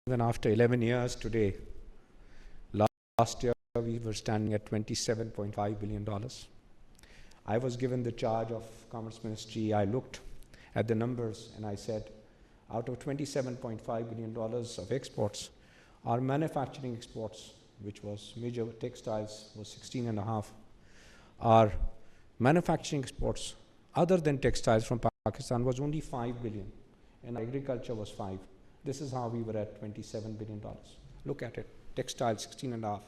Even after 11 years today, last year we were standing at $27.5 billion. I was given the charge of Commerce Ministry. I looked at the numbers and I said, out of $27.5 billion of exports, our manufacturing exports, which was major textiles, was 16.5. Our manufacturing exports, other than textiles from Pakistan, was only 5 billion, and agriculture was 5. This is how we were at $27 billion. Look at it, textiles 16.5.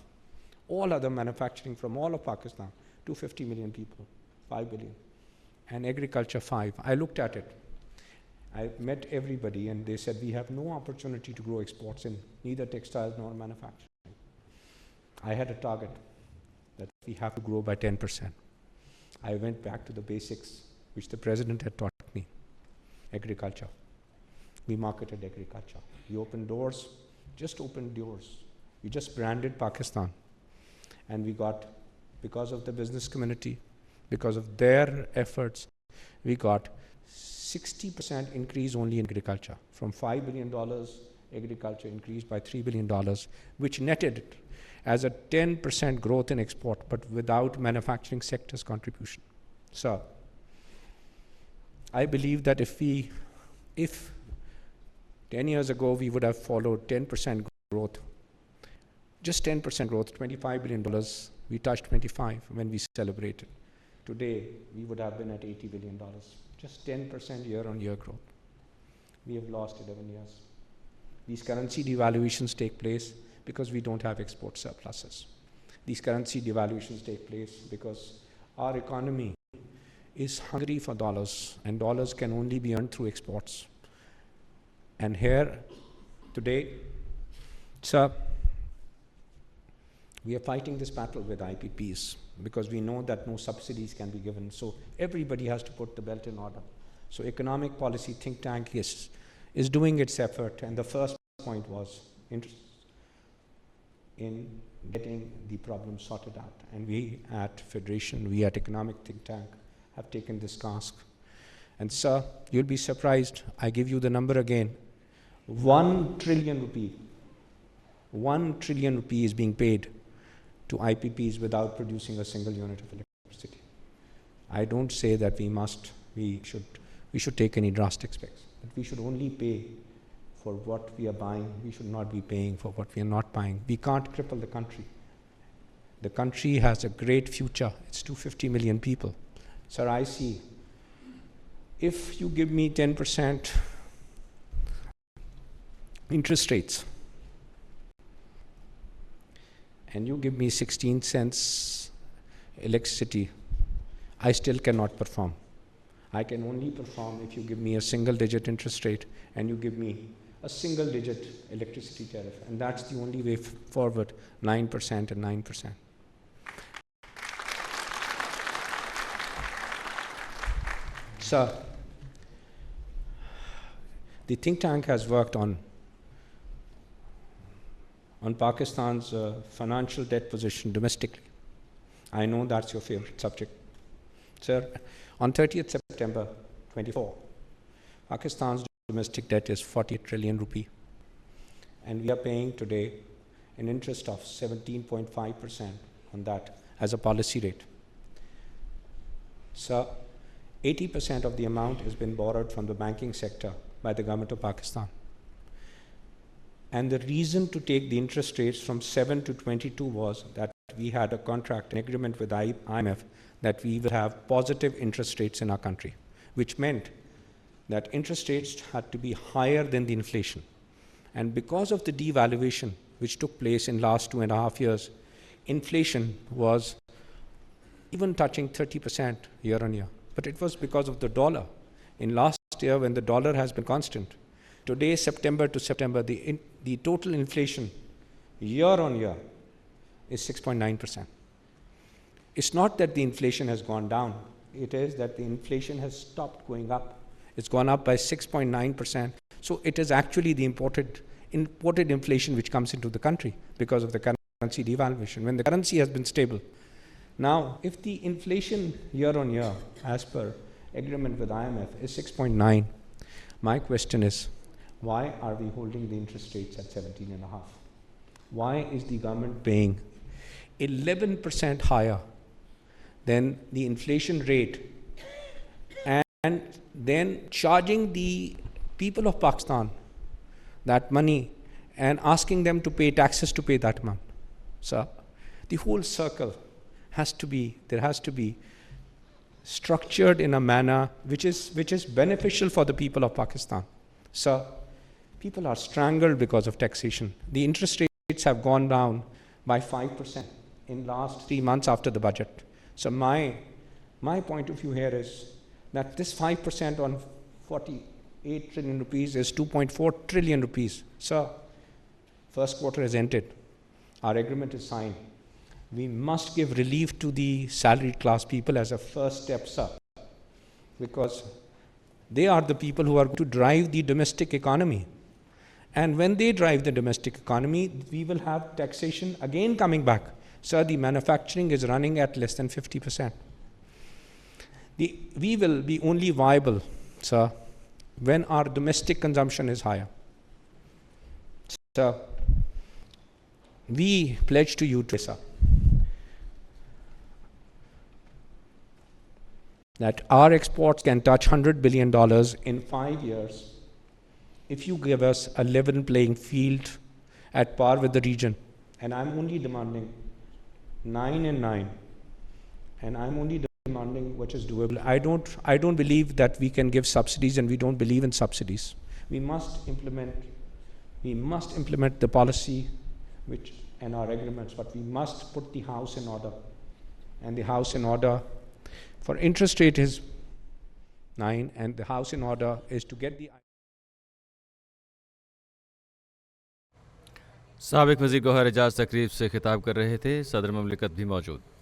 All other manufacturing from all of Pakistan, 250 million people, 5 billion. And agriculture 5. I looked at it. I met everybody and they said, we have no opportunity to grow exports in neither textiles nor manufacturing. I had a target that we have to grow by 10%. I went back to the basics, which the president had taught me, agriculture. We marketed agriculture. We opened doors, just opened doors. We just branded Pakistan. And we got, because of the business community, because of their efforts, we got 60% increase only in agriculture. From $5 billion, agriculture increased by $3 billion, which netted as a 10% growth in export, but without manufacturing sector's contribution. So, I believe that if 10 years ago we would have followed 10% growth, just 10% growth, $25 billion, we touched 25 when we celebrated. Today, we would have been at $80 billion, just 10% year-on-year growth. We have lost 11 years. These currency devaluations take place because we don't have export surpluses. These currency devaluations take place because our economy is hungry for dollars, and dollars can only be earned through exports. And here, today, sir, we are fighting this battle with IPPs because we know that no subsidies can be given. So everybody has to put the belt in order. So economic policy think tank is doing its effort. And the first point was interest in getting the problem sorted out. And we at Federation, we at Economic Think Tank have taken this task. And sir, you'll be surprised. I give you the number again. 1 trillion rupee. 1 trillion rupee is being paid to IPPs without producing a single unit of electricity. I don't say that we should take any drastic steps, but we should only pay for what we are buying. We should not be paying for what we are not buying. We can't cripple the country. The country has a great future. It's 250 million people. Sir, I see, if you give me 10% interest rates, and you give me 16 cents electricity, I still cannot perform. I can only perform if you give me a single-digit interest rate and you give me a single-digit electricity tariff. And that's the only way forward, 9% and 9%. Sir, the think tank has worked on Pakistan's financial debt position domestically. I know that's your favorite subject. Sir, on 30th September 24, Pakistan's domestic debt is 48 trillion rupee. And we are paying today an interest of 17.5% on that as a policy rate. Sir, 80% of the amount has been borrowed from the banking sector by the government of Pakistan. And the reason to take the interest rates from 7 to 22 was that we had a contract, an agreement with IMF that we will have positive interest rates in our country, which meant that interest rates had to be higher than the inflation. And because of the devaluation which took place in last 2.5 years, inflation was even touching 30% year on year. But it was because of the dollar. In last year, when the dollar has been constant, today, September to September, the total inflation year on year is 6.9%. It's not that the inflation has gone down. It is that the inflation has stopped going up. It's gone up by 6.9%. So it is actually the imported inflation which comes into the country because of the currency devaluation, when the currency has been stable. Now, if the inflation year on year, as per agreement with IMF, is 6.9, my question is, Why are we holding the interest rates at 17.5? Why is the government paying 11% higher than the inflation rate and then charging the people of Pakistan that money and asking them to pay taxes to pay that amount? So the whole circle has to be, there has to be structured in a manner which is beneficial for the people of Pakistan. So people are strangled because of taxation. The interest rates have gone down by 5% in last 3 months after the budget. So my point of view here is that this 5% on 48 trillion rupees is 2.4 trillion rupees. So first quarter has ended. Our agreement is signed. We must give relief to the salaried class people as a first step, sir, because they are the people who are going to drive the domestic economy. And when they drive the domestic economy, we will have taxation again coming back. Sir, the manufacturing is running at less than 50%. We will be only viable, sir, when our domestic consumption is higher. Sir, we pledge to you, sir, that our exports can touch $100 billion in 5 years if you give us a level playing field at par with the region. And I'm only demanding 9 and 9. And I'm only demanding what is doable. I don't believe that we can give subsidies, and we don't believe in subsidies. We must implement the policy and our agreements, but we must put the house in order. And the house in order for interest rate is 9, and the house in order is to get the साबिक वज़ीर गौहर एजाज तकरीब से खिताब कर रहे थे। सदर ममलिकत भी मौजूद।